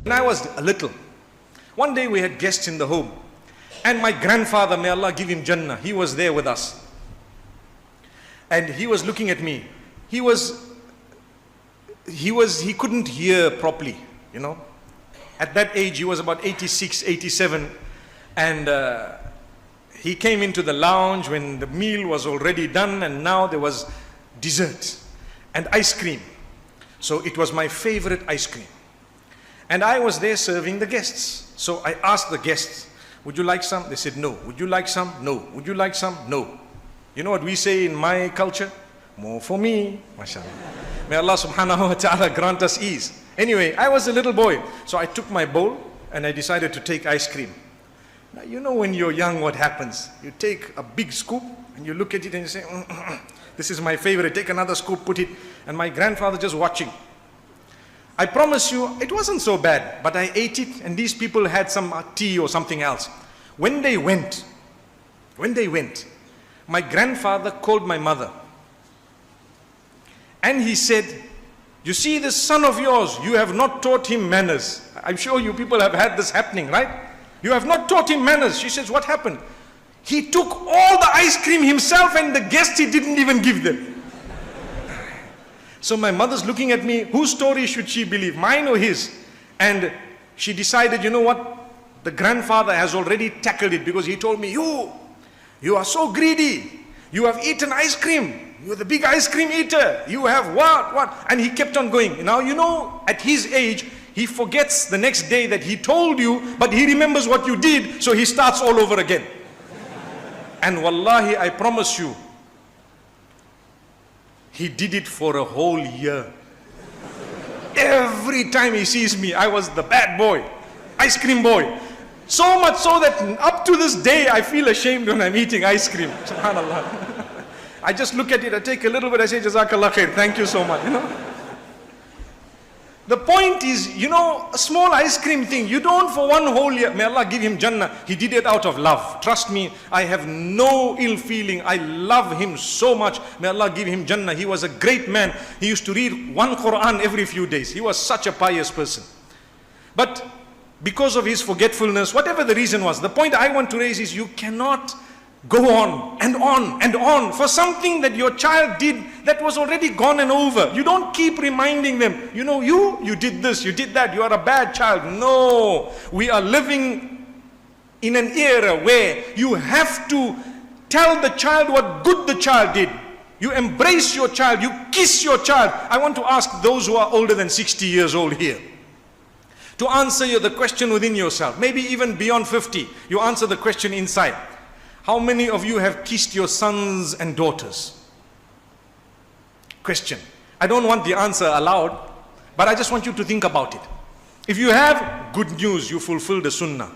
When I was a little, one day we had guests in the home, and my grandfather, may Allah give him Jannah, he was there with us. And he was looking at me. He couldn't hear properly, you know. At that age, he was about 86, 87. And he came into the lounge when the meal was already done, and now there was dessert and ice cream. So it was my favorite ice cream. And I was there serving the guests. So I asked the guests, would you like some? They said no. Would you like some? No. Would you like some? No. You know what we say in my culture? More for me, mashallah. May Allah subhanahu wa ta'ala grant us ease. Anyway, I was a little boy, so I took my bowl and I decided to take ice cream. Now, you know when you're young what happens? You take a big scoop and you look at it and you say, this is my favorite, take another scoop, put it. And my grandfather just watching. I promise you, it wasn't so bad, but I ate it and these people had some tea or something else. When they went, my grandfather called my mother. And he said, you see this son of yours, you have not taught him manners. I'm sure you people have had this happening, right? You have not taught him manners. She says, what happened? He took all the ice cream himself and the guests he didn't even give them. So my mother's looking at me, whose story should she believe, mine or his? And she decided, you know what? The grandfather has already tackled it, because he told me, you are so greedy. You have eaten ice cream. You're the big ice cream eater. You have what? And he kept on going. Now, you know, at his age, he forgets the next day that he told you, but he remembers what you did, so he starts all over again. And wallahi, I promise you, he did it for a whole year. Every time he sees me, I was the bad boy, ice cream boy. So much so that up to this day, I feel ashamed when I'm eating ice cream. SubhanAllah. I just look at it, I take a little bit, I say, Jazakallah khair, thank you so much, you know. The point is, you know, a small ice cream thing, you don't for one whole year, may Allah give him Jannah, he did it out of love. Trust me, I have no ill feeling, I love him so much, may Allah give him Jannah. He was a great man, he used to read one Quran every few days, he was such a pious person. But because of his forgetfulness, whatever the reason was, the point I want to raise is you cannot go on and on and on for something that your child did that was already gone and over. You don't keep reminding them, you know, you did this, you did that, you are a bad child. No, we are living in an era where you have to tell the child what good the child did. You embrace your child, you kiss your child. I want to ask those who are older than 60 years old here to answer the question within yourself, maybe even beyond 50, you answer the question inside. How many of you have kissed your sons and daughters? Question. I don't want the answer aloud, but I just want you to think about it. If you have, good news, you fulfill the sunnah.